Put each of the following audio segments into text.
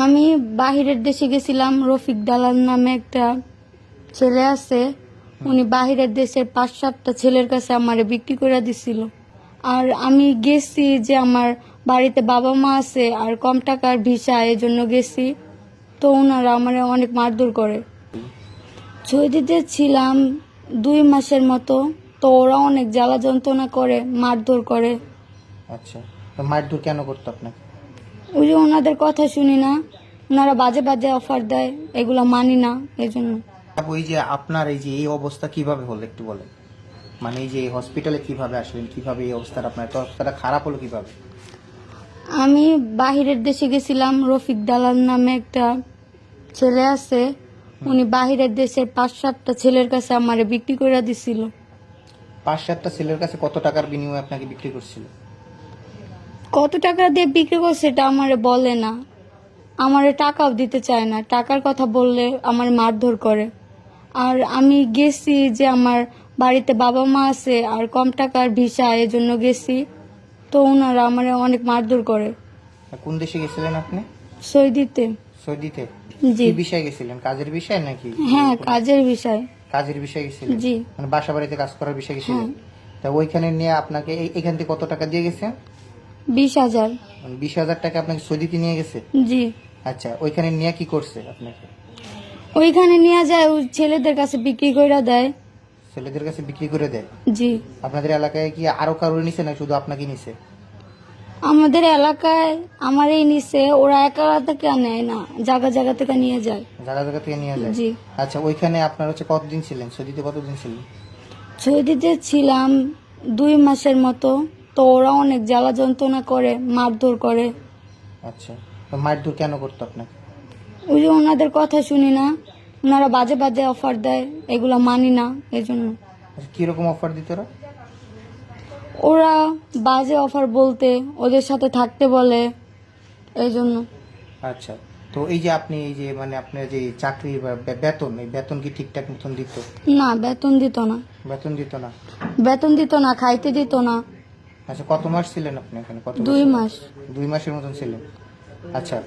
আমি বাহিরের দেশে গেছিলাম। রফিক দালাল নামে একটা ছেলে আছে, উনি বাহিরের দেশের 5-7টা ছেলের কাছে আমারে বিক্রি করে দিছিল। আর আমি গেছি যে আমার বাড়িতে বাবা মা আছে আর কম টাকার ভিসা, এই জন্য গেছি। তো ওনারা আমার অনেক মারধর করে। সৌদিতে ছিলাম 2 মাসের মতো। তো ওরা অনেক জ্বালা যন্ত্রণা করে, মারধর করে। আচ্ছা, তো মারধর কেন করতো আপনাকে? ওই যে ওনাদের কথা শুনি না, ওনারা বাজে বাজে অফার দেয়, এগুলো মানি না, এই জন্য। ওই যে আপনার এই যে এই অবস্থা কিভাবে হলো একটু বলেন। মানে এই যে হসপিটালে কিভাবে আসলেন, কিভাবে এই অবস্থাটা, আপনার তো অবস্থাটা খারাপ হলো কিভাবে? আমি বাহিরের দেশে গেছিলাম। রফিক দালাল নামে একটা ছেলে আছে, উনি বাহিরের দেশের 5-7টা ছেলের কাছে আমারে বিক্রি করে দিছিল। 5-7টা ছেলের কাছে কত টাকার বিনিময়ে আপনাকে বিক্রি করছিল? কত টাকা দিয়ে বিক্রি করছে এটা আমারে বলে না, আমারে টাকাও দিতে চায় না। টাকার কথা বললে আমার মারধর করে। আর আমি গেছি যে আমার বাড়িতে বাবা মা আছে আর কম টাকার ভিসা, এই জন্য গেছি। তো ওনারা আমার অনেক মারধর করে। কোন দেশে গেছিলেন আপনি? সৌদিতে। সৌদিতে? জি। কি বিষয়ে গেছিলেন, কাজের বিষয় নাকি? হ্যাঁ, কাজের বিষয়। কাজের বিষয়ে গেছিলেন? জি। মানে বাসা বাড়িতে কাজ করার বিষয়ে গেছিলেন? হ্যাঁ। তা ওইখানে নিয়ে আপনাকে এখান থেকে কত টাকা দিয়ে গেছে? 20,000। 20,000 টাকা আপনাকে সৌদিতে নিয়ে গেছে? জি। আচ্ছা, ওইখানে নিয়ে কি করছে আপনাকে? ওইখানে নিয়ে যায়, ওই ছেলেদের কাছে বিক্রি করে দেয়। ছেলেদের কাছে বিক্রি করে দেয়? জি। আপনাদের এলাকায় কি আরো কারোর নিছে না শুধু আপনাকে নিছে? আমাদের এলাকায় আমারই নিছে, ওরা একা থেকে নেয় না, জায়গা জায়গা থেকে নিয়ে যায়। জায়গা জায়গা থেকে নিয়ে যায়? জি। আচ্ছা, ওইখানে আপনার হচ্ছে কতদিন ছিলেন, সৌদিতে কতদিন ছিলেন? সৌদিতে ছিলাম 2 মাসের মতো। তো ওরা অনেক জ্বালা যন্ত্রণা করে, মারধর করে। আচ্ছা, তো মারধর কেন করতো আপনাকে? ওই যে ওনাদের কথা শুনি না, ওনারা বাজে বাজে অফার দেয়, এগুলো মানি না, এই জন্য। আচ্ছা, কিরকম অফার দিত ওরা? ওরা বাজে অফার বলতে ওদের সাথে থাকতে বলে, এই জন্য। আচ্ছা, তো এই যে আপনি এই যে মানে আপনার যে চাকরি বা বেতন, এই বেতন কি ঠিকঠাক মতন দিত? না, বেতন দিত না। বেতন দিত না? বেতন দিত না, খাইতে দিত না। আচ্ছা, কত মাস ছিলেন আপনি এখানে? কত 2 বছর? মাস। 2 মাসের মতন ছিলেন। আচ্ছা,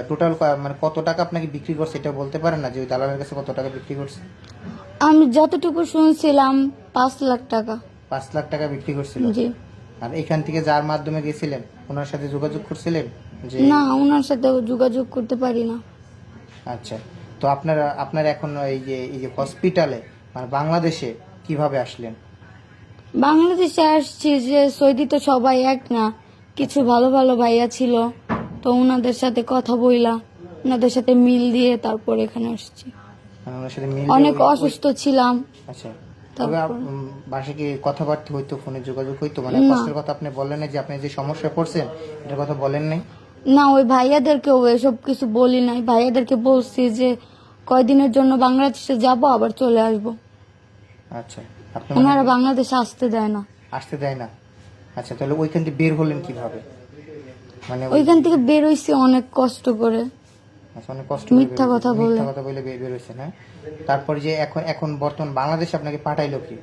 টোটাল মানে কত টাকা আপনাকে বিক্রি করছে এটা বলতে পারেন না, যে ওই দালালের কাছে কত টাকা বিক্রি করছে? আমি যতটুকু শুনছিলাম 5 লাখ টাকা। 5 লাখ টাকা বিক্রি করছিল? জি। আর এখান থেকে যার মাধ্যমে গেছিলেন ওনার সাথে যোগাযোগ করছিলেন যে? না, ওনার সাথে যোগাযোগ করতে পারি না। আচ্ছা, তো আপনার এখন এই যে হসপিটালে মানে বাংলাদেশে কিভাবে আসলেন? বাংলাদেশে আসছি যে সৌদি তো সবাই এক না, কিছু ভালো ভালো ভাইয়া ছিল, তো ওনাদের সাথে কথা বইলা, ওনাদের সাথে মিল দিয়ে তারপর এখানে আসছি। মানে ওনার সাথে মিল অনেক অসুস্থ ছিলাম। আচ্ছা, তবে তারপর বাসায় কি কথাবার্তা হইতো, ফোনে যোগাযোগ হইতো? মানে না। কষ্টের কথা আপনি বললেন না যে আপনি যে সমস্যায় পড়ছেন এটার কথা বলেন নাই? না, ওই ভাইয়াদেরকেও এসব কিছু বলি নাই। ভাইয়াদেরকে বলছি যে কয়দিনের জন্য বাংলাদেশে যাব, আবার চলে আসব। আচ্ছা, আপনি ওনারা বাংলাদেশে আসতে দেয় না। আসতে দেয় না? আচ্ছা, তাহলে ওইখান থেকে বের হলেন কিভাবে? মানে ওইখান থেকে বের হইছি অনেক কষ্ট করে। আচ্ছা, অনেক কষ্ট করে মিথ্যা কথা বলে। মিথ্যা কথা বলে বের হয়েছেন, হ্যাঁ? তারপর যে এখন এখন বর্তমান বাংলাদেশে আপনাকে পাঠাইলো কি?